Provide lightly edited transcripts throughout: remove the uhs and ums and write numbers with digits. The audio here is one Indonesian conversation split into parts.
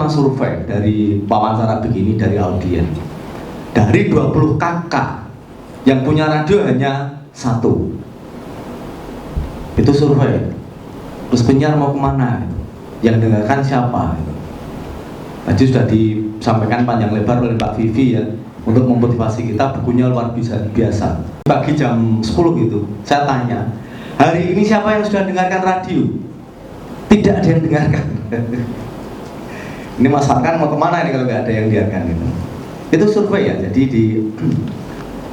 pernah survei dari wawancara begini dari audiens. Dari 20 kakak yang punya radio hanya 1. Itu survei. Terus penyiar mau kemana? Yang dengarkan siapa? Tadi sudah disampaikan panjang lebar oleh Mbak Vivi ya, untuk memotivasi kita. Bukunya luar biasa. Pagi jam 10 gitu, saya tanya, hari ini siapa yang sudah dengarkan radio? Tidak ada yang dengarkan. Ini Mas Farkan mau kemana ini kalau nggak ada yang dengarkan gitu. Itu survei ya, jadi di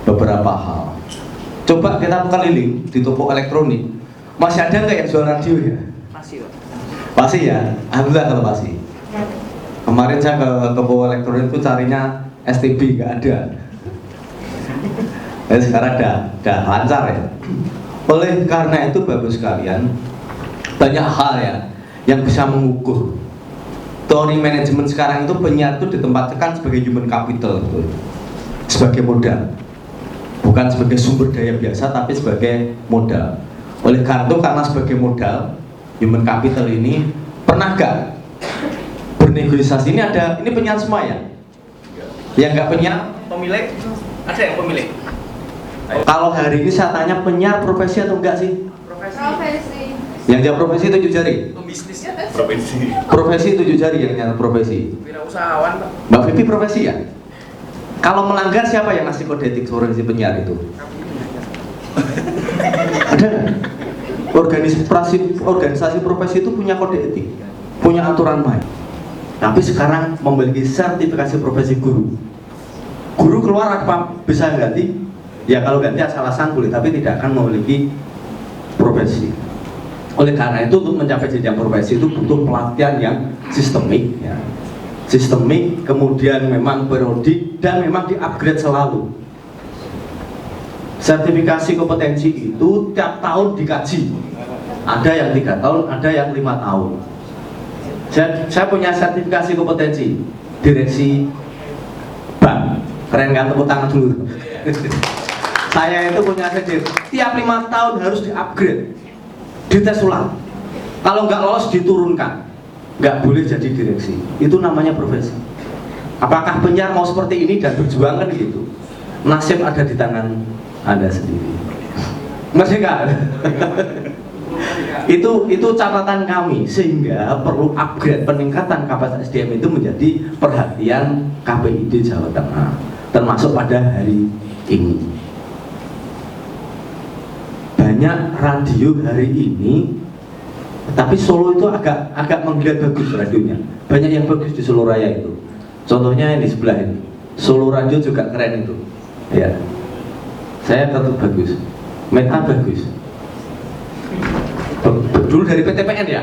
beberapa hal. Coba kita keliling di toko elektronik, masih ada nggak yang jual radio ya? Masih Pak. Masih ya, alhamdulillah kalau masih. Kemarin saya ke toko elektronik itu carinya STB, nggak ada. Sekarang udah lancar ya. Oleh karena itu bagus sekalian, banyak hal ya yang bisa mengukur. Teori manajemen sekarang itu penyiar itu ditempatkan sebagai human capital, gitu. Sebagai modal, bukan sebagai sumber daya biasa, tapi sebagai modal. Oleh karena itu, karena sebagai modal, human capital ini pernah gak bernegosiasi? Ini penyiar semua ya? Yang nggak penyiar, Pemilik? Ada yang pemilik? kalau hari ini saya tanya penyiar profesi atau enggak sih? Profesi. Yang jawab profesi 7 jari? Pembisnisnya? Profesi 7 jari yang nyata profesi. Wirausahawan Pak. Mbak Vivi profesi ya? Kalau melanggar siapa yang ngasih kode etik profesi penyiar itu? Ada organisasi profesi itu punya kode etik, punya aturan main. Tapi sekarang memiliki sertifikasi profesi guru. Guru keluar apa bisa ganti? Ya kalau ganti asal-asalan boleh, tapi tidak akan memiliki profesi. Oleh karena itu, untuk mencapai jenjang profesi itu butuh pelatihan yang sistemik ya. Sistemik, kemudian memang periodik, dan memang di-upgrade selalu. Sertifikasi kompetensi itu tiap tahun dikaji. Ada yang 3 tahun, ada yang 5 tahun. Saya punya sertifikasi kompetensi direksi bank. Keren kan, tepuk tangan dulu. Saya itu punya sertifikat. Tiap 5 tahun harus di-upgrade, dites ulang. Kalau nggak lolos diturunkan, nggak boleh jadi direksi. Itu namanya profesi. Apakah penyiar mau seperti ini dan berjuang kan gitu? Nasib ada di tangan Anda sendiri. Masih nggak? itu catatan kami, sehingga perlu upgrade, peningkatan kapasitas SDM itu menjadi perhatian KPID Jawa Tengah, termasuk pada hari ini. Banyak radio hari ini, tapi Solo itu agak menggeliat bagus radionya. Banyak yang bagus di Solo Raya itu. Contohnya yang di sebelah ini, Solo Radio juga keren itu. Ya, saya tetap bagus. Meta bagus. Dulu dari PTPN ya?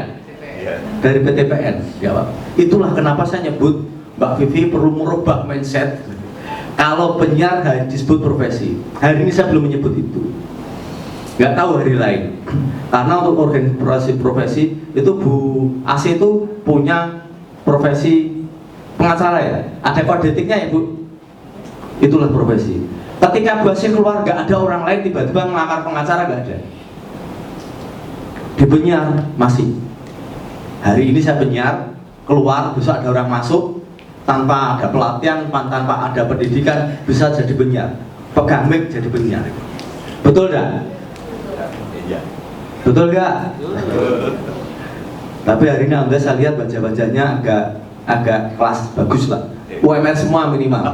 Dari PTPN, ya Pak. Itulah kenapa saya nyebut Mbak Vivi perlu merubah mindset. Kalau penyiar disebut profesi, hari ini saya belum menyebut itu. Nggak tahu hari lain. Karena untuk organisasi profesi itu Bu AC itu punya profesi pengacara ya. Ada kode etiknya ya Bu. Itulah profesi. Ketika Bu AC keluar, nggak ada orang lain tiba-tiba ngelamar pengacara, nggak ada. Di penyiar masih. Hari ini saya penyiar, keluar besok ada orang masuk, tanpa ada pelatihan, tanpa ada pendidikan bisa jadi penyiar. Pegang mic jadi penyiar. Betul nggak? Betul nggak? Tapi hari ini Anda saya lihat baca-bacanya agak kelas bagus lah. UMR semua minimal.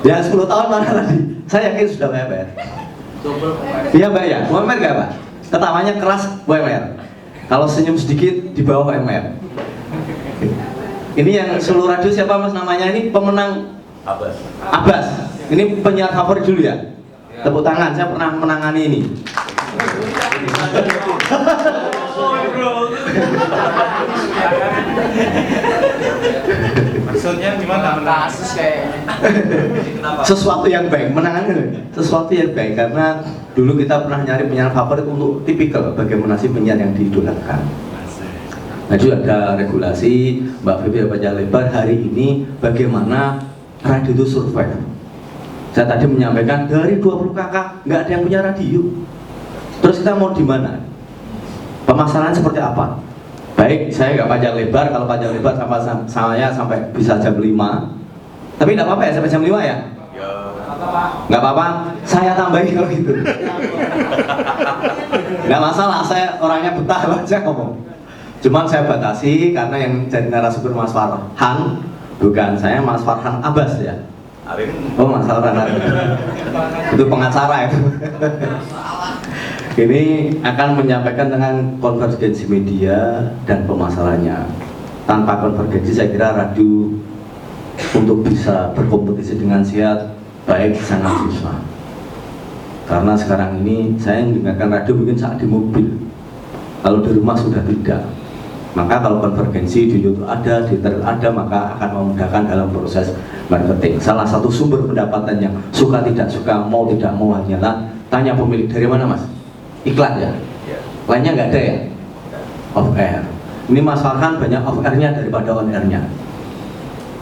Ya 10 tahun mana tadi? Saya yakin sudah UMR. Iya Mbak ya, UMR nggak Pak? Ketawanya keras UMR. Kalau senyum sedikit di bawah UMR. Ini yang seluruh radio siapa Mas namanya ini? Pemenang Abbas. Ini penyiar favorit dulu ya. Tepuk tangan, saya pernah menangani ini. Maksudnya gimana? Kasus kayaknya. Sesuatu yang baik, menangani sesuatu yang baik, karena dulu kita pernah nyari penyiar favorit untuk tipikal bagaimana sih penyiar yang diidolakan. Nah juga ada regulasi, Mbak Vivi panjang lebar hari ini bagaimana radio itu survive. Saya tadi menyampaikan dari 20 kakak nggak ada yang punya radio. Terus kita mau di mana? Pemasaran seperti apa? Baik, saya nggak panjang lebar. Kalau panjang lebar saya sampai bisa jam 5. Tapi nggak apa-apa ya sampai jam 5 ya? Ya. Nggak apa-apa, saya tambahin kalau gitu. Nggak masalah, saya orangnya betah aja ngomong. Cuman saya batasi karena yang jadi narasumber Mas Farhan, bukan saya, Mas Farhan Abbas ya. Arin. Oh, Mas Farhan itu pengacara itu. Ini akan menyampaikan dengan konvergensi media dan pemasarannya. Tanpa konvergensi saya kira radio untuk bisa berkompetisi dengan sehat baik sangat susah. Karena sekarang ini saya mendengarkan radio mungkin saat di mobil, kalau di rumah sudah tidak. Maka kalau konvergensi di YouTube ada, di internet ada, maka akan memudahkan dalam proses marketing. Salah satu sumber pendapatan yang suka tidak suka, mau tidak mau hanyalah tanya pemilik, dari mana Mas? Iklan ya? Lainnya nggak ada ya? Off air. Ini Mas Farhan banyak off airnya daripada on airnya.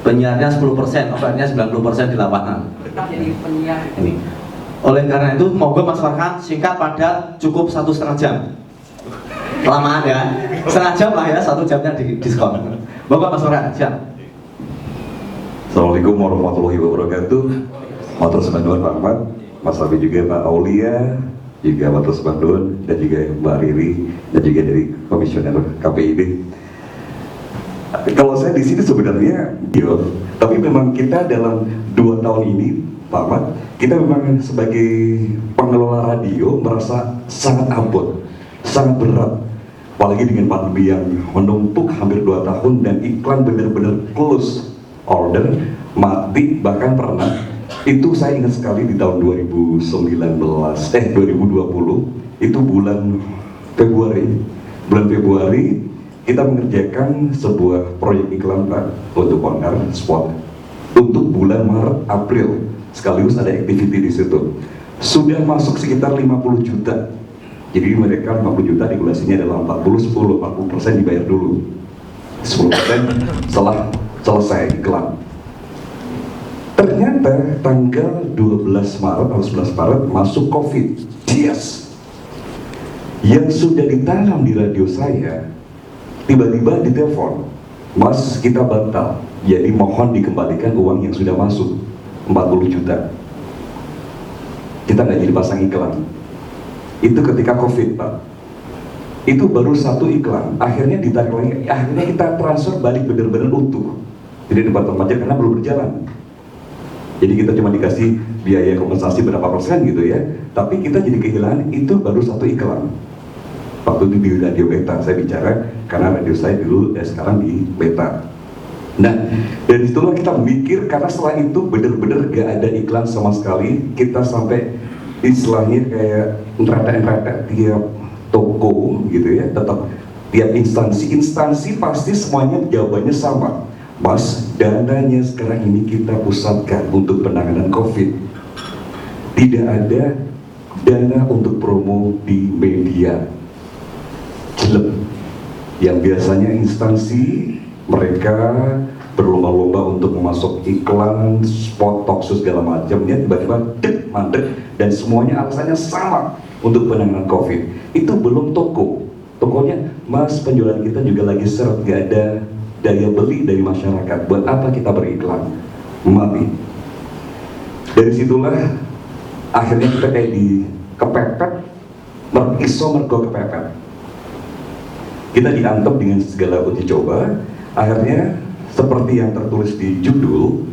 Penyiarnya 10%, off airnya 90% di lapangan. Tetap jadi penyiar. Ini. Oleh karena itu, moga Mas Farhan singkat padat, cukup 1,5 jam. Kelamaan ya, 1,5 jam lah ya, 1 jamnya di diskon. Moga Mas Farhan, siap. Assalamualaikum warahmatullahi wabarakatuh. Matur sembah nuwun Pak Ahmad, Mas Abi juga Pak Aulia, juga matur sembah nuwun, dan juga Mbak Riri, dan juga dari Komisioner KPID. Kalau saya di sini sebenarnya, tapi memang kita dalam 2 tahun ini, Pak Ahmad, kita memang sebagai pengelola radio merasa sangat abot, sangat berat, apalagi dengan pandemi yang menumpuk hampir 2 tahun dan iklan benar-benar close order, mati, bahkan pernah. Itu saya ingat sekali di tahun 2020 itu bulan Februari kita mengerjakan sebuah proyek iklan Pak untuk on air spot untuk bulan Maret April, sekaligus ada activity di situ. Sudah masuk sekitar 50 juta. Jadi mereka 50 juta regulasinya adalah 40% dibayar dulu, 10% setelah selesai iklan. Ternyata tanggal 12 Maret atau 11 Maret masuk COVID. Yes. Yang sudah ditanam di radio saya tiba-tiba ditelepon, Mas, kita batal, jadi mohon dikembalikan uang yang sudah masuk 40 juta. Kita nggak jadi pasang iklan. Itu ketika COVID Pak. Itu baru 1 iklan, akhirnya ditarik lagi, akhirnya kita transfer balik benar-benar utuh. Jadi dipotong pajak karena belum berjalan. Jadi kita cuma dikasih biaya kompensasi berapa persen gitu ya. Tapi kita jadi kehilangan itu baru 1 iklan. Waktu itu di radio beta saya bicara, karena radio saya dulu sekarang di beta. Nah, dari situlah kita mikir, karena setelah itu benar-benar gak ada iklan sama sekali. Kita sampai istilahnya kayak ngeretek-ngeretek tiap toko gitu ya, tetap tiap instansi pasti semuanya jawabannya sama. Mas, dananya sekarang ini kita pusatkan untuk penanganan COVID. Tidak ada dana untuk promo di media. Jelek. Yang biasanya instansi mereka berlomba-lomba untuk memasuk iklan, spot, talkshow segala macamnya, tiba-tiba mandek, dan semuanya alasannya sama untuk penanganan COVID. Itu belum toko. Tokonya, Mas, penjualan kita juga lagi seret, gak ada daya beli dari masyarakat, buat apa kita beriklan? Mati. Dari situlah akhirnya kita kayak di kepepet, mergo kepepet. Kita diantep dengan segala uji coba. Akhirnya seperti yang tertulis di judul,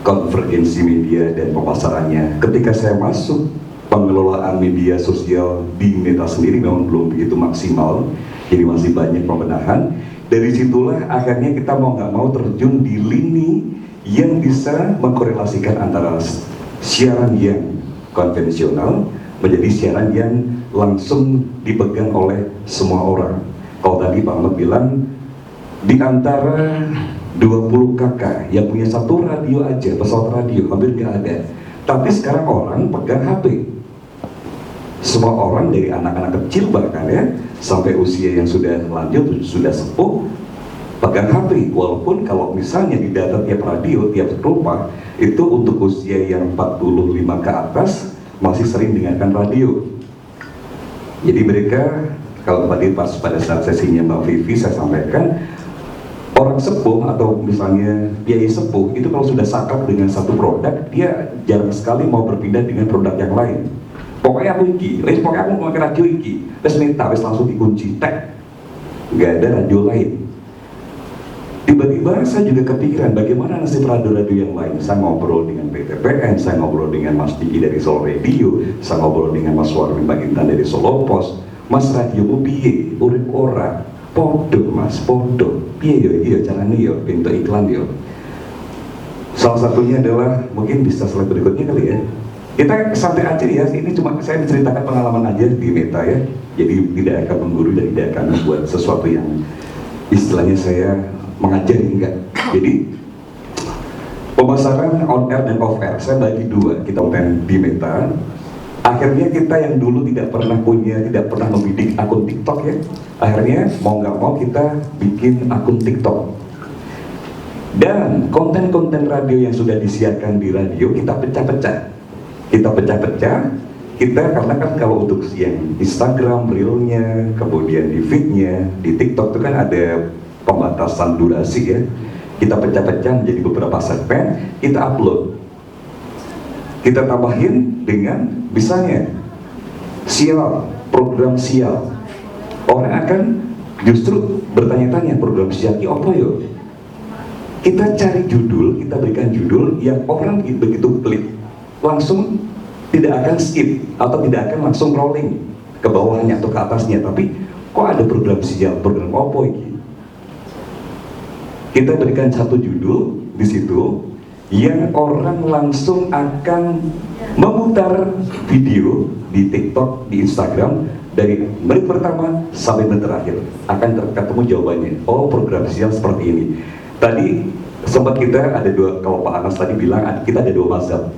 konvergensi media dan pemasarannya. Ketika saya masuk pengelolaan media sosial di Meta sendiri memang belum begitu maksimal, jadi masih banyak pembenahan. Dari situlah akhirnya kita mau nggak mau terjun di lini yang bisa mengkorelasikan antara siaran yang konvensional menjadi siaran yang langsung dipegang oleh semua orang. Kalau tadi Pak Ahmad bilang, di antara 20 kakak yang punya 1 radio aja, pesawat radio, hampir nggak ada. Tapi sekarang orang pegang HP. Semua orang dari anak-anak kecil bahkan ya, sampai usia yang sudah lanjut, sudah sepuh, pegang HP. Walaupun kalau misalnya di data tiap radio, tiap rumah, itu untuk usia yang 45 ke atas masih sering dengarkan radio. Jadi mereka Kalau tadi pas pada saat sesinya Mbak Vivi saya sampaikan, orang sepuh atau misalnya kiai sepuh itu kalau sudah saklek dengan satu produk, dia jarang sekali mau berpindah dengan produk yang lain. Pokoknya aku iki, pokoknya aku mau ke radio iki, terus minta, terus langsung dikunci, tek, nggak ada radio lain. Tiba-tiba saya juga kepikiran bagaimana nasib radio-radio yang lain. Saya ngobrol dengan PTPN, saya ngobrol dengan Mas Diki dari Solo Radio, saya ngobrol dengan Mas Warwin Bagintan dari Solo Pos. Mas radio ku piye, urip ora, podo mas, podo, piye yo, iya caranya yo, pintu iklan yo. Salah satunya adalah, mungkin bisa slide berikutnya kali ya. Kita santai aja ya, ini cuma saya menceritakan pengalaman aja di Meta ya. Jadi tidak akan mengguru dan tidak akan membuat sesuatu yang istilahnya saya mengajari, enggak. Jadi pemasaran on air dan off air saya bagi dua, kita konten di Meta. Akhirnya kita yang dulu tidak pernah membidik akun TikTok ya, akhirnya mau nggak mau kita bikin akun TikTok. Dan konten-konten radio yang sudah disiarkan di radio kita pecah-pecah. Kita karena kan kalau untuk yang Instagram Reel-nya, kemudian di feed-nya, di TikTok itu kan ada pembatasan durasi ya. Kita pecah-pecah menjadi beberapa segmen, kita upload. Kita tambahin dengan misalnya sial, program sial. Orang akan justru bertanya-tanya program sial ini apa yo? Kita cari judul, kita berikan judul yang orang begitu klik langsung tidak akan skip atau tidak akan langsung rolling ke bawahnya atau ke atasnya, tapi kok ada program sial, program apa ini? Kita berikan satu judul di situ yang orang langsung akan memutar video di TikTok, di Instagram dari menit pertama sampai menit terakhir akan ketemu jawabannya. Oh, program sial seperti ini. Tadi sempat kita ada dua, kalau Pak Anas tadi bilang kita ada dua mazhab.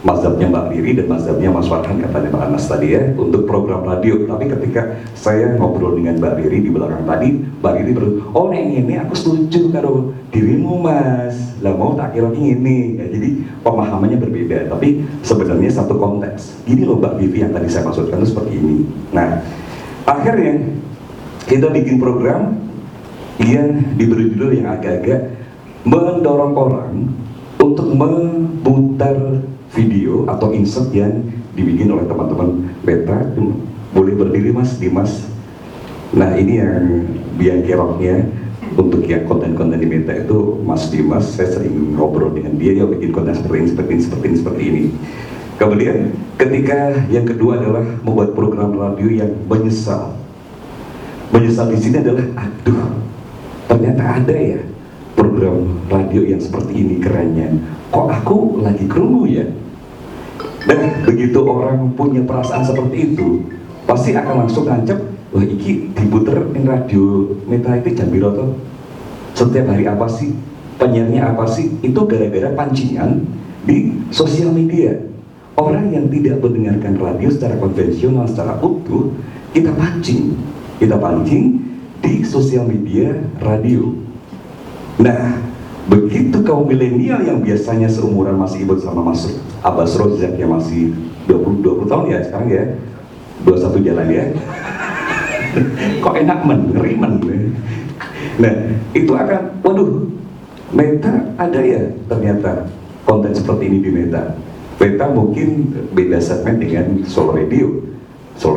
Mazhabnya Mbak Riri dan mazhabnya Mas Farhan katanya Pak Anas tadi ya untuk program radio. Tapi ketika saya ngobrol dengan Mbak Riri di belakang tadi, Mbak Riri oh neng ini aku setuju karo dirimu mas, lah mau tak kira ini ya, jadi pemahamannya berbeda tapi sebenarnya satu konteks. Gini loh Mbak Vivi yang tadi saya maksudkan itu seperti ini. Nah akhirnya kita bikin program yang diberi judul yang agak-agak mendorong orang untuk memutar video atau insert yang dibikin oleh teman-teman Meta. Boleh berdiri mas, Dimas. Nah ini yang keroknya untuk yang konten-konten di Meta itu Mas Dimas. Saya sering ngobrol dengan dia bikin konten seperti ini. Kemudian ketika yang kedua adalah membuat program radio yang menyesal di sini adalah aduh ternyata ada ya program radio yang seperti ini kerennya, kok aku lagi krungu ya. Dan begitu orang punya perasaan seperti itu, pasti akan langsung ngancep, wah iki diputer di radio Meta itu jam piro toh? Setiap hari apa sih? Penyiarnya apa sih? Itu gara-gara pancingan di sosial media. Orang yang tidak mendengarkan radio secara konvensional, secara utuh, kita pancing di sosial media radio. Nah, begitu kaum milenial yang biasanya seumuran masih Ibut sama Mas Abbas Rozak yang masih 20 tahun ya sekarang ya 21 jalan ya kok enak ngerimen. Nah itu akan waduh Meta ada ya ternyata konten seperti ini di Meta. Meta mungkin beda segmen dengan Solo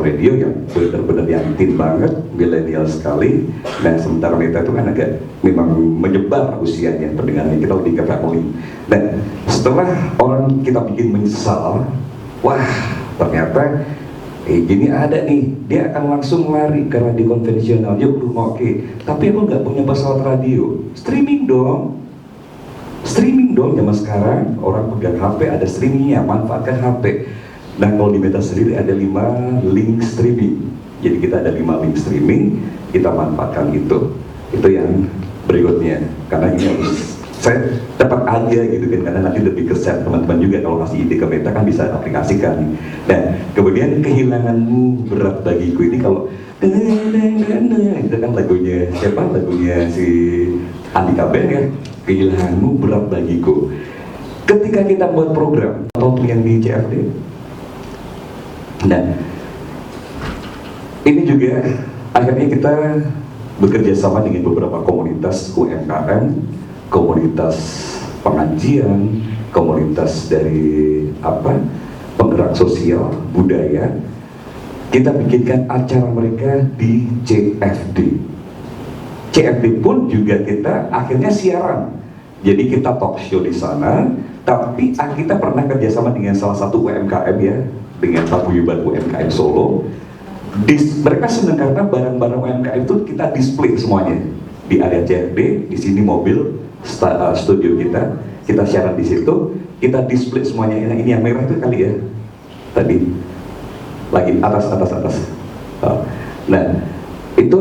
Radio yang benar-benar yakin banget, milenial sekali. Dan sementara Meta itu kan agak memang menyebar usianya, pendengarnya kita lebih ketahui. Dan setelah orang kita bikin menyesal, wah ternyata gini ada nih, dia akan langsung lari ke radio konvensional. Yuk oke, tapi aku nggak punya pesawat radio, streaming dong zaman sekarang orang pegang HP ada streamingnya, manfaatkan HP. Nah kalau di Meta sendiri ada 5 link streaming, jadi kita ada 5 link streaming, kita manfaatkan itu yang berikutnya, karena ini harus saya dapat aja gitu kan, karena nanti lebih ke share teman-teman juga kalau kasih ide ke Meta kan bisa aplikasikan. Dan kemudian kehilanganmu berat bagiku ini kalau itu kan lagunya siapa, lagunya si Andika Ben ya, kehilanganmu berat bagiku. Ketika kita buat program atau yang di CFD, dan ini juga Akhirnya kita bekerja sama dengan beberapa komunitas UMKM, komunitas pengajian, komunitas dari penggerak sosial budaya. Kita bikinkan acara mereka di CFD. CFD pun juga kita akhirnya siaran. Jadi kita talk show di sana, tapi kita pernah kerjasama dengan salah satu UMKM ya, dengan paguyuban UMKM Solo. Mereka senang karena barang-barang UMKM itu kita display semuanya di area CFD. Di sini mobil studio kita siaran di situ, kita display semuanya. Ini yang merah itu kali ya, tadi lagi atas. Nah itu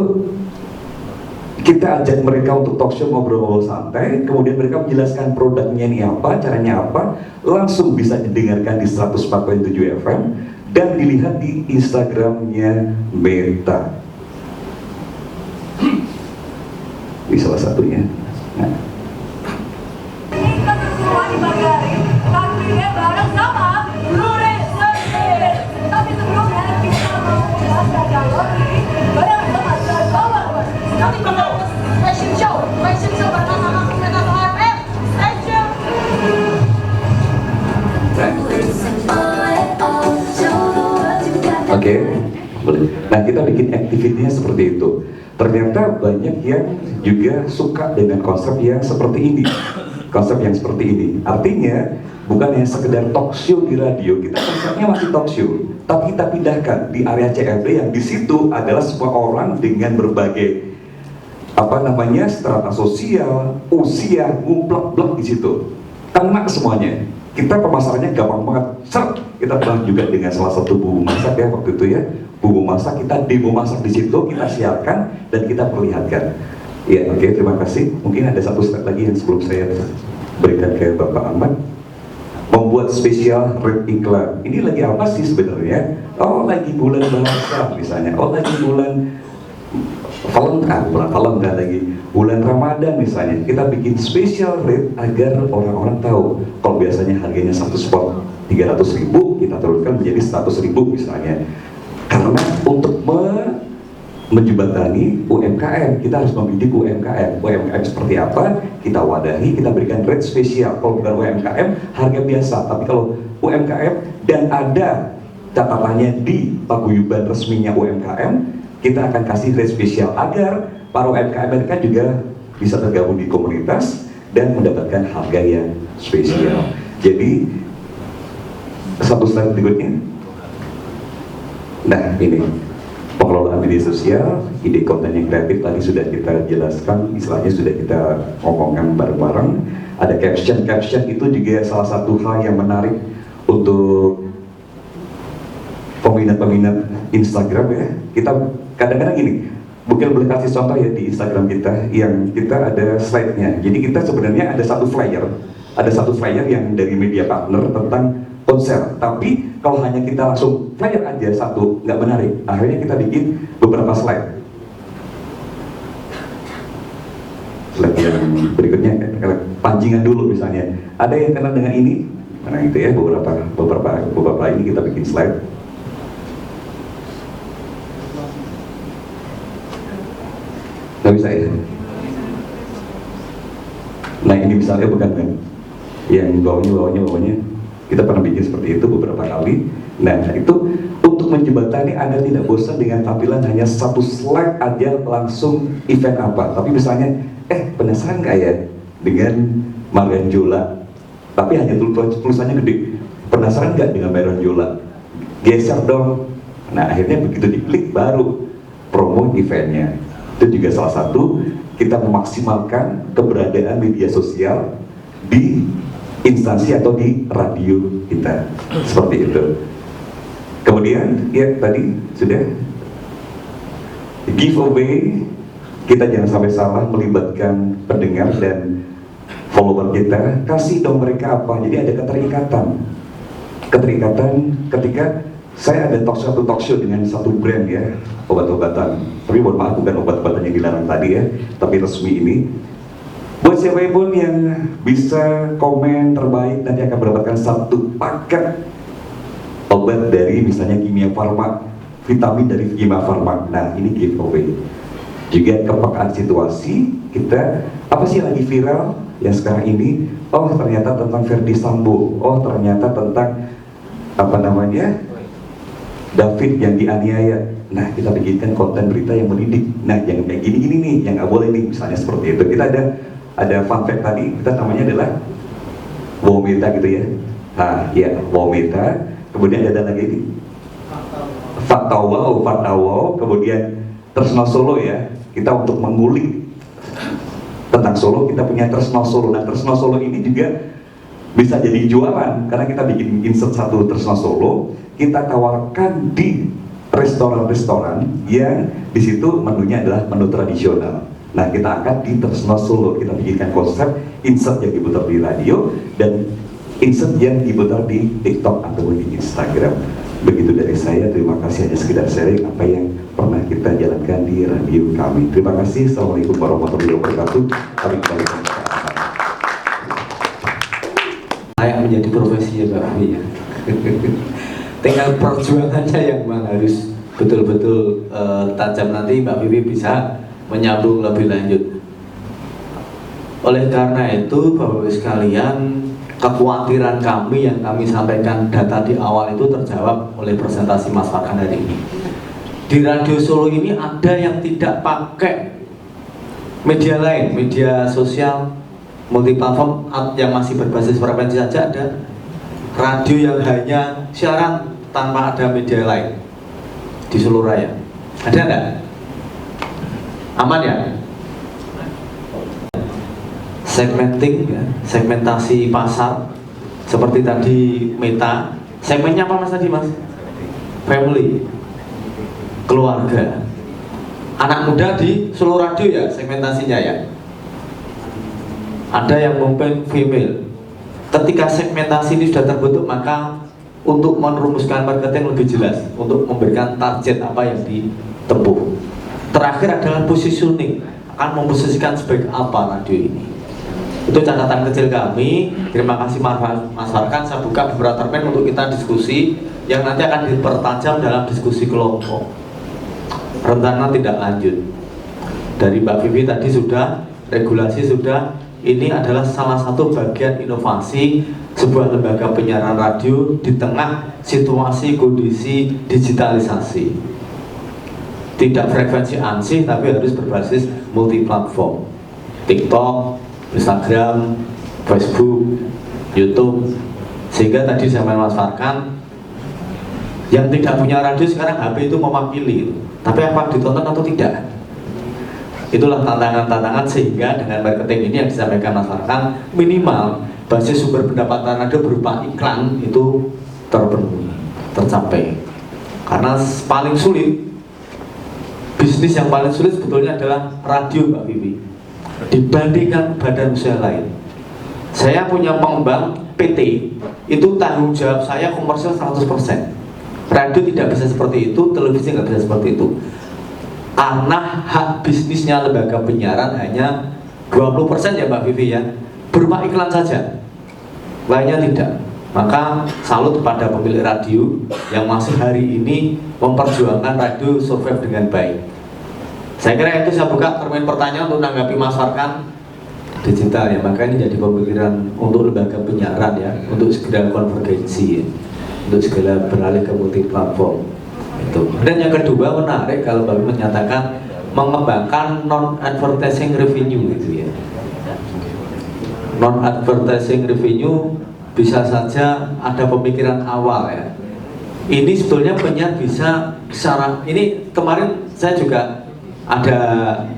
kita ajak mereka untuk talk show, ngobrol-ngobrol santai, kemudian mereka menjelaskan produknya ini apa, caranya apa, langsung bisa didengarkan di 104.7 FM dan dilihat di Instagramnya Meta. Di salah satunya. Nah. Tapi sebelumnya kita mau belajar galori bareng sama nanti bakal fashion show bareng sama Meta FM. Stay tune. Oke, boleh. Nah kita bikin activity-nya seperti itu. Ternyata banyak yang juga suka dengan konsep yang seperti ini. Konsep yang seperti ini. Artinya bukan hanya sekedar talk show di radio, kita konsepnya masih talk show, tapi kita pindahkan di area CFD yang di situ adalah semua orang dengan berbagai strata sosial, usia, ngumplek-blek di situ. Kena semuanya. Kita pemasarannya gampang banget. Kita bilang juga dengan salah satu bumbu masak ya waktu itu ya. Bumbu masak, kita demo masak di situ, kita siarkan dan kita perlihatkan. Ya, oke, terima kasih. Mungkin ada satu slide lagi yang sebelum saya berikan ke Bapak Ahmad. Membuat spesial rate iklan. Ini lagi apa sih sebenarnya? Oh, lagi bulan bahasa misalnya. Oh, lagi bulan Valentine lagi. Bulan Ramadan misalnya. Kita bikin spesial rate agar orang-orang tahu. Kalau biasanya harganya satu spot 300.000, kita turunkan menjadi 100.000 misalnya. Karena untuk menjembatani UMKM, kita harus membidik UMKM. UMKM seperti apa? Kita wadahi, kita berikan rate spesial. Kalau bukan UMKM, harga biasa. Tapi kalau UMKM dan ada catatannya di paguyuban resminya UMKM, kita akan kasih rate spesial agar para UMKM mereka juga bisa tergabung di komunitas dan mendapatkan harga yang spesial. Jadi satu slide berikutnya. Nah ini pengelolaan media sosial, ide konten yang kreatif tadi sudah kita jelaskan, istilahnya sudah kita ngomongkan bareng-bareng. Ada caption itu juga salah satu hal yang menarik untuk peminat-peminat Instagram ya. Kita kadang-kadang gini, mungkin boleh kasih contoh ya di Instagram kita, yang kita ada slide-nya. Jadi kita sebenarnya ada satu flyer yang dari media partner tentang konser, tapi kalau hanya kita langsung flyer aja satu, nggak menarik. Akhirnya kita bikin beberapa slide. Slide yang berikutnya, pancingan dulu misalnya. Ada yang kenal dengan ini? Nah itu ya, beberapa ini kita bikin slide. Nggak bisa ya? Nah ini misalnya bukan kan? Yang bawahnya kita pernah bikin seperti itu beberapa kali. Nah itu untuk menjembatani Anda tidak bosan dengan tampilan hanya satu slide aja langsung event apa. Tapi misalnya, penasaran nggak ya dengan Maranjola? Tapi hanya tulisannya gede. Penasaran nggak dengan Maranjola? Geser dong. Nah akhirnya begitu diklik baru promo eventnya. Itu juga salah satu kita memaksimalkan keberadaan media sosial di instansi atau di radio kita, seperti itu. Kemudian ya tadi sudah giveaway, kita jangan sampai salah melibatkan pendengar dan follower kita. Kasih dong mereka apa, jadi ada keterikatan ketika saya ada satu talk show dengan satu brand ya, obat-obatan, tapi mohon maaf bukan obat-obatan yang dilarang tadi ya, tapi resmi ini. Buat siapapun yang bisa komen terbaik, nanti akan mendapatkan satu paket obat dari misalnya Kimia Farma vitamin dari Gima Farma. Nah, ini giveaway. Juga kepekaan situasi kita, apa sih lagi viral yang sekarang ini? Oh, ternyata tentang Verdi Sambo. Oh, ternyata tentang apa namanya, David yang dianiaya. Nah, kita bikinkan konten berita yang mendidik. Nah, yang kayak gini-gini nih, yang nggak boleh nih, misalnya seperti itu. Kita ada fun fact tadi, kita namanya adalah wow meta gitu ya. Nah, ya wow meta. Kemudian ada lagi ini fakta wow. Kemudian Tresno Solo ya. Kita untuk mengulik tentang Solo, kita punya Tresno Solo. Nah, Tresno Solo ini juga bisa jadi jualan karena kita bikin insert satu Tresno Solo, kita tawarkan di restoran-restoran yang di situ menunya adalah menu tradisional. Nah, kita angkat di Tresno Solo, kita bikinkan konsep insert yang diputar di radio dan insert yang diputar di TikTok atau di Instagram. Begitu dari saya, terima kasih, hanya sekedar sharing apa yang pernah kita jalankan di radio kami. Terima kasih. Assalamualaikum warahmatullahi wabarakatuh. Kami kembali ke Layak menjadi profesi ya Mbak Vivi ya. Tinggal perjuangannya yang memang harus betul-betul tajam, nanti Mbak Vivi bisa menyambung lebih lanjut. Oleh karena itu Bapak-Ibu sekalian, kekhawatiran kami yang kami sampaikan data di awal itu terjawab oleh presentasi Mas Farhan hari ini. Di Radio Solo ini ada yang tidak pakai media lain, media sosial multiplatform yang masih berbasis frekuensi saja ada. Radio yang hanya siaran tanpa ada media lain di seluruh raya. Ada enggak? Aman ya? Segmenting ya, segmentasi pasar seperti tadi Meta. Segmennya apa Mas tadi Mas? Family, keluarga, anak muda di seluruh radio ya segmentasinya ya. Ada yang mungkin female. Ketika segmentasi ini sudah terbentuk, maka untuk merumuskan marketing lebih jelas, untuk memberikan target apa yang ditempuh. Terakhir adalah positioning, akan memposisikan sebagai apa radio ini. Itu catatan kecil kami. Terima kasih Mas Farhan. Saya buka beberapa termen untuk kita diskusi yang nanti akan dipertajam dalam diskusi kelompok. Rencana tidak lanjut. Dari Mbak Vivi tadi sudah, regulasi sudah. Ini adalah salah satu bagian inovasi sebuah lembaga penyiaran radio di tengah situasi kondisi digitalisasi. Tidak frekuensi ansih, tapi harus berbasis multiplatform. TikTok, Instagram, Facebook, YouTube. Sehingga tadi saya Mas Farhan, yang tidak punya radio sekarang HP itu mewakili. Tapi apa ditonton atau tidak? Itulah tantangan-tantangan, sehingga dengan marketing ini yang disampaikan Mas Farhan, minimal basis sumber pendapatan radio berupa iklan itu terpenuhi, tercapai. Karena paling sulit, bisnis yang paling sulit sebetulnya adalah radio Mbak Vivi dibandingkan badan usaha lain. Saya punya pengembang PT, itu tanggung jawab saya komersial 100%. Radio tidak bisa seperti itu, televisi nggak bisa seperti itu. Karena hak bisnisnya lembaga penyiaran hanya 20% ya Mbak Vivi ya, berupa iklan saja, lainnya tidak. Maka salut kepada pemilik radio yang masih hari ini memperjuangkan radio survive dengan baik. Saya kira itu. Saya buka termin pertanyaan untuk menanggapi Mas Farhan. Digital ya, maka ini jadi pemikiran untuk lembaga penyiaran ya, untuk segera konvergensi ya, untuk segera beralih ke multi platform itu. Dan yang kedua menarik kalau Bapak menyatakan mengembangkan non advertising revenue gitu ya. Non advertising revenue bisa saja ada pemikiran awal ya. Ini sebetulnya penyiar bisa secara ini, kemarin saya juga ada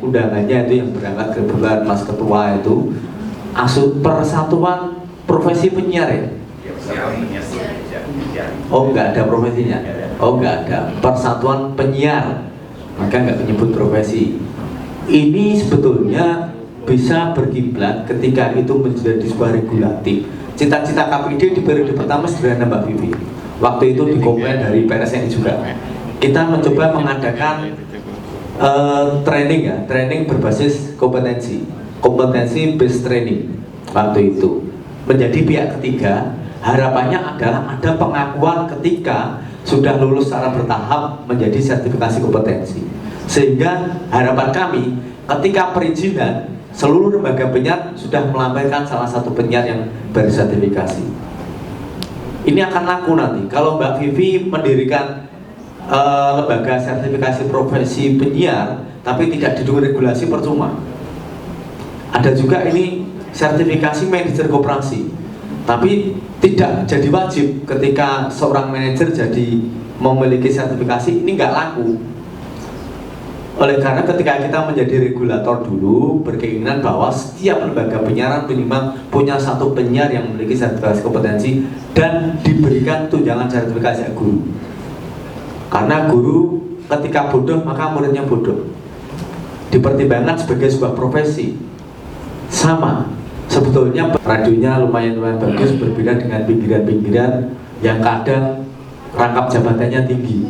undangannya itu yang berangkat ke bulan Mas Ketua itu Persatuan Profesi Penyiar ya. Oh enggak ada profesinya. Oh enggak ada, Persatuan Penyiar, maka enggak menyebut profesi. Ini sebetulnya bisa berkiblat ketika itu menjadi sebuah regulatif. Cita-cita KPID di periode pertama sederhana Mbak Vivi. Waktu itu dikomplain dari PRSNI juga. Kita mencoba mengadakan training ya, training berbasis kompetensi based training waktu itu. Menjadi pihak ketiga harapannya adalah ada pengakuan ketika sudah lulus secara bertahap menjadi sertifikasi kompetensi. Sehingga harapan kami ketika perizinan seluruh lembaga penyiar sudah melampirkan salah satu penyiar yang bersertifikasi. Ini akan laku nanti kalau Mbak Vivi mendirikan lembaga sertifikasi profesi penyiar tapi tidak didukung regulasi, percuma. Ada juga ini sertifikasi manajer koperasi, tapi tidak jadi wajib ketika seorang manajer jadi memiliki sertifikasi, ini nggak laku. Oleh karena ketika kita menjadi regulator dulu berkeinginan bahwa setiap lembaga penyiaran minimal punya satu penyiar yang memiliki sertifikasi kompetensi dan diberikan tunjangan sertifikasi guru. Karena guru ketika bodoh maka muridnya bodoh, dipertimbangkan sebagai sebuah profesi. Sama sebetulnya radionya lumayan bagus, berbeda dengan pinggiran-pinggiran yang kadang rangkap jabatannya tinggi.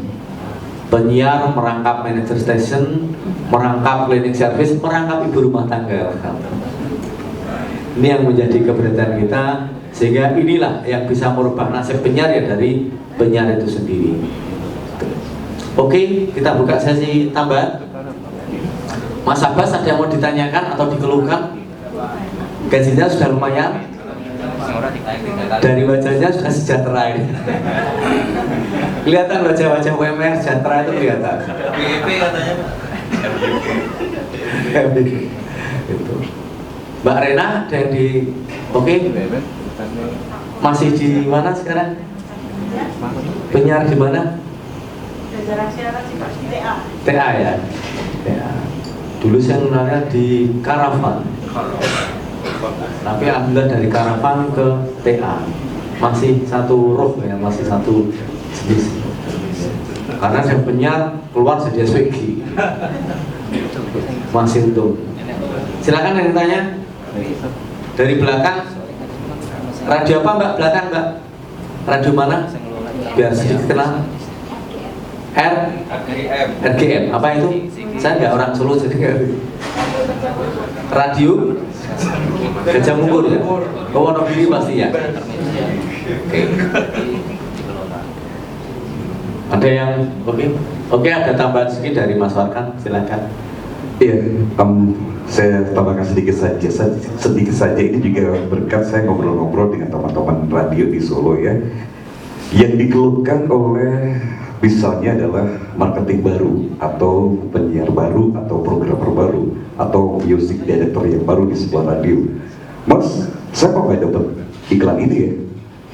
Penyiar merangkap manajer station, merangkap cleaning service, merangkap ibu rumah tangga. Ini yang menjadi keberatan kita, sehingga inilah yang bisa merubah nasib penyiar ya dari penyiar itu sendiri. Oke, kita buka sesi tambahan. Mas Abbas, ada yang mau ditanyakan atau dikeluhkan? Gajinya sudah lumayan, dari wajahnya sudah sejahtera ini. Kelihatan wajah-wajah UMR sejahtera itu kelihatan. BEP katanya. Itu. Mbak Rena ada yang di oke? Masih di mana sekarang? Penyiar di mana? TA ya. TA. Dulu saya kenalnya di Karavan. Tapi alhamdulillah dari Karavan ke TA masih satu roh ya, masih satu jenis. Karena saya penyiar keluar jadi SWG. Masih untung. Silakan yang tanya. Dari belakang. Radio apa Mbak? Belakang Mbak? Radio mana? Biar sedikit kenal. RGM. Apa itu? Saya nggak orang Solo jadi nggak. Radio Gajah Mungkur ya? Oh, Wonogiri pasti ya? Oke. Ada yang oke, ada tambahan sedikit dari Mas Warkan, silakan. Iya, saya tambahkan sedikit saja. Ini juga berkat saya ngobrol-ngobrol dengan teman-teman radio di Solo ya. Yang dikeluhkan oleh misalnya adalah marketing baru, atau penyiar baru, atau programmer baru, atau music director yang baru di sebuah radio. Mas, saya kok nggak dapat iklan ini ya?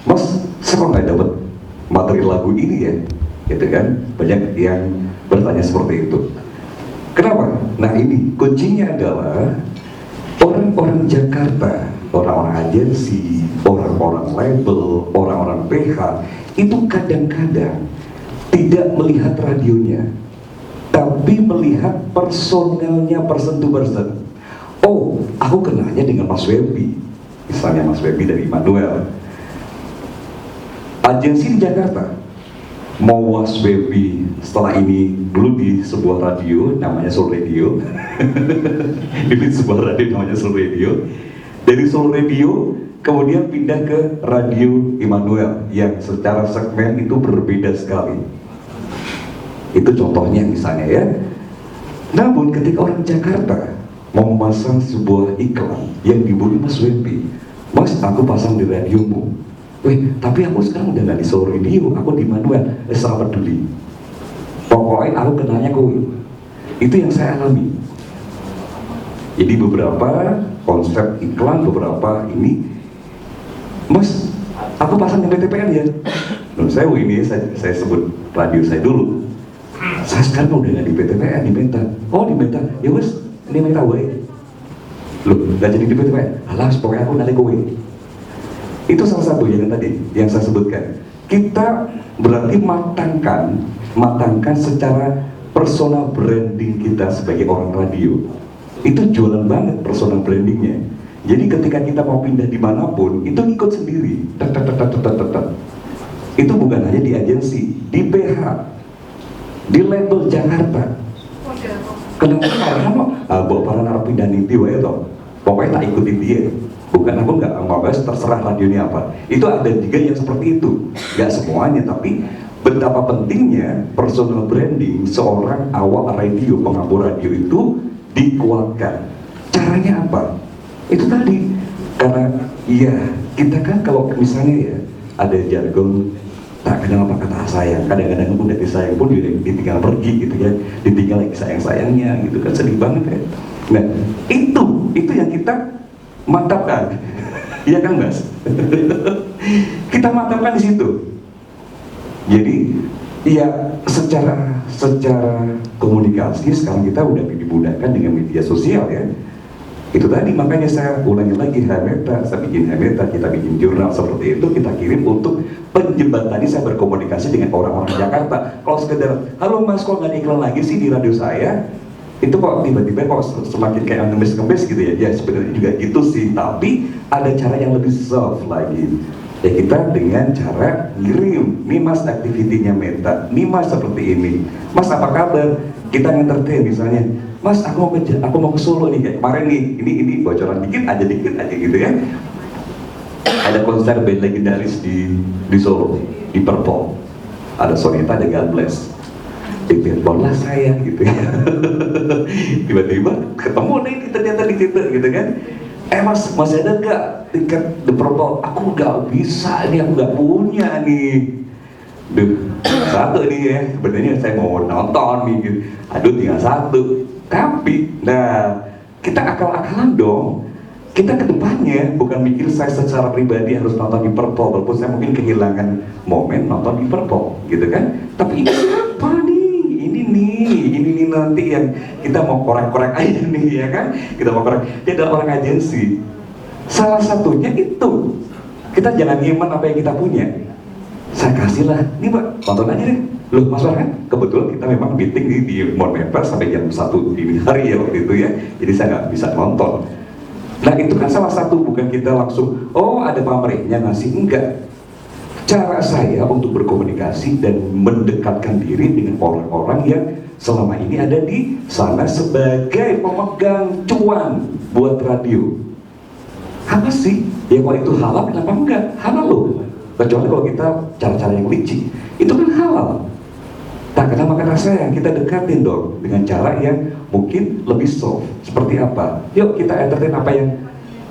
Mas, saya kok nggak dapat materi lagu ini ya? Gitu kan? Banyak yang bertanya seperti itu. Kenapa? Nah ini kuncinya adalah orang-orang Jakarta, orang-orang agensi, orang-orang label, orang-orang PH itu kadang-kadang tidak melihat radionya, tapi melihat personelnya person to person. Oh, aku kenalnya dengan Mas Webi, misalnya Mas Webi dari Immanuel. Agensi di Jakarta mau Mas Webi setelah ini dulu di sebuah radio namanya Soul Radio. Ini sebuah radio namanya Soul Radio. Dari Soul Radio kemudian pindah ke Radio Immanuel yang secara segmen itu berbeda sekali. Itu contohnya misalnya ya. Namun ketika orang Jakarta mau memasang sebuah iklan yang dibeli Mas Webi, Mas aku pasang di radiomu. Wih, tapi aku sekarang udah gak di Soul Radio, aku di Immanuel. Sangat peduli. Pokoknya aku kenalnya kowe. Itu yang saya alami. Jadi beberapa konsep iklan, beberapa ini, Mas, aku pasang di PTPN ya. Menurut saya, ini saya sebut radio saya dulu. Saya sekarang udah nggak di PTPN, di Meta. Oh di Meta, ya wes, ini Meta wae. Loh, nggak jadi di PTPN. Alas, pokoknya aku nanti kowe. Itu salah satu yang tadi yang saya sebutkan. Kita berarti matangkan secara personal branding kita sebagai orang radio. Itu jualan banget personal brandingnya. Jadi ketika kita mau pindah dimanapun, itu ngikut sendiri. Itu bukan hanya di agensi, di PH, di label Jakarta. Kenapa? Karena bawa para narapidana itu ya toh. Pokoknya tak ikutin dia. Bukan, aku nggak mau bahas terserah radio ini apa. Itu ada juga yang seperti itu, nggak semuanya, tapi betapa pentingnya personal branding seorang awak radio, pengabu radio itu dikuatkan. Caranya apa? Itu tadi, karena ya kita kan kalau misalnya ya ada jargon tak kenal apa kata sayang, kadang-kadang pun dari sayang pun ditinggal pergi gitu ya, ditinggal lagi sayang-sayangnya gitu kan, sedih banget ya. Nah itu yang kita mantapkan. Iya kan Mas? Kita mantapkan di situ. Jadi ya secara komunikasi sekarang kita udah dimudahkan dengan media sosial ya. Itu tadi, makanya saya ulangi lagi, Hemeta, saya bikin Hemeta, kita bikin jurnal seperti itu, kita kirim untuk penjembatani saya berkomunikasi dengan orang-orang Jakarta. Kalau sekedar, halo Mas, kok nggak ada iklan lagi sih di radio saya? Itu kok tiba-tiba kok semakin kayak ngemis-ngemis gitu ya. Ya sebenarnya juga gitu sih, tapi ada cara yang lebih soft lagi. Ya kita dengan cara ngirim, nih Mas aktivitinya Meta, nih Mas seperti ini, Mas apa kabar? Kita nge-entertain misalnya, Mas aku mau ke Solo nih, kayak kemarin nih, ini bocoran dikit aja gitu ya. Ada konser band legendaris di Solo, di Purple, ada Sonita, ada God Bless. Ditelepon lah saya gitu ya. Tiba-tiba ketemu nih ternyata di situ gitu kan. Mas masih ada nggak tiket The Purple? Aku nggak bisa nih, aku nggak punya nih. Duh, satu nih ya, sebenarnya saya mau nonton nih gitu. Aduh tinggal satu. Tapi, nah kita akal-akalan dong. Kita kedepannya bukan mikir saya secara pribadi harus nonton di Purple, walaupun saya mungkin kehilangan momen nonton di Purple, gitu kan? Tapi ini siapa nih? Ini nih nanti yang kita mau korek-korek aja nih ya kan? Kita mau korek. Dia adalah orang agensi. Salah satunya itu. Kita jangan nyimak apa yang kita punya. Saya kasihlah, nih Mbak, tonton aja deh. Loh Mas Farhan, kebetulan kita memang meeting di Monumental sampai jam 1 dini hari ya waktu itu ya. Jadi saya nggak bisa nonton. Nah itu kan salah satu, bukan kita langsung, oh ada pamrihnya ngasih, enggak. Cara saya untuk berkomunikasi dan mendekatkan diri dengan orang-orang yang selama ini ada di sana sebagai pemegang cuan buat radio. Apa sih? Ya kalau itu halal, kenapa enggak? Halal loh. Kecuali kalau kita cara-cara yang licik, itu kan halal. Tak kenapa kata saya, kita dekatin dong dengan cara yang mungkin lebih soft. Seperti apa? Yuk kita entertain apa yang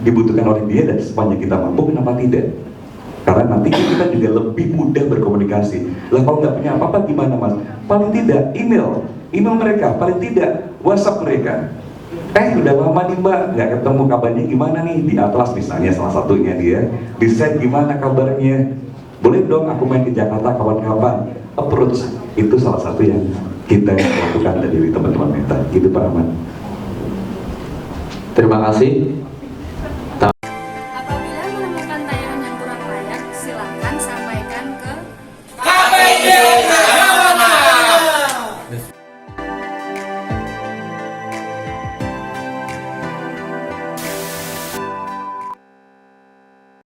dibutuhkan oleh dia, dan sepanjang kita mampu, kenapa tidak? Karena nanti kita juga lebih mudah berkomunikasi. Lah kalau nggak punya apa-apa gimana Mas? Paling tidak email mereka, paling tidak WhatsApp mereka. Udah lama nih Mbak, nggak ketemu, kabarnya gimana nih? Di Atlas misalnya salah satunya dia, di set gimana kabarnya? Boleh dong aku main ke Jakarta kapan-kapan. Approach itu salah satu yang kita lakukan dari teman-teman Meta. Gitu Pak Ahmad. Terima kasih.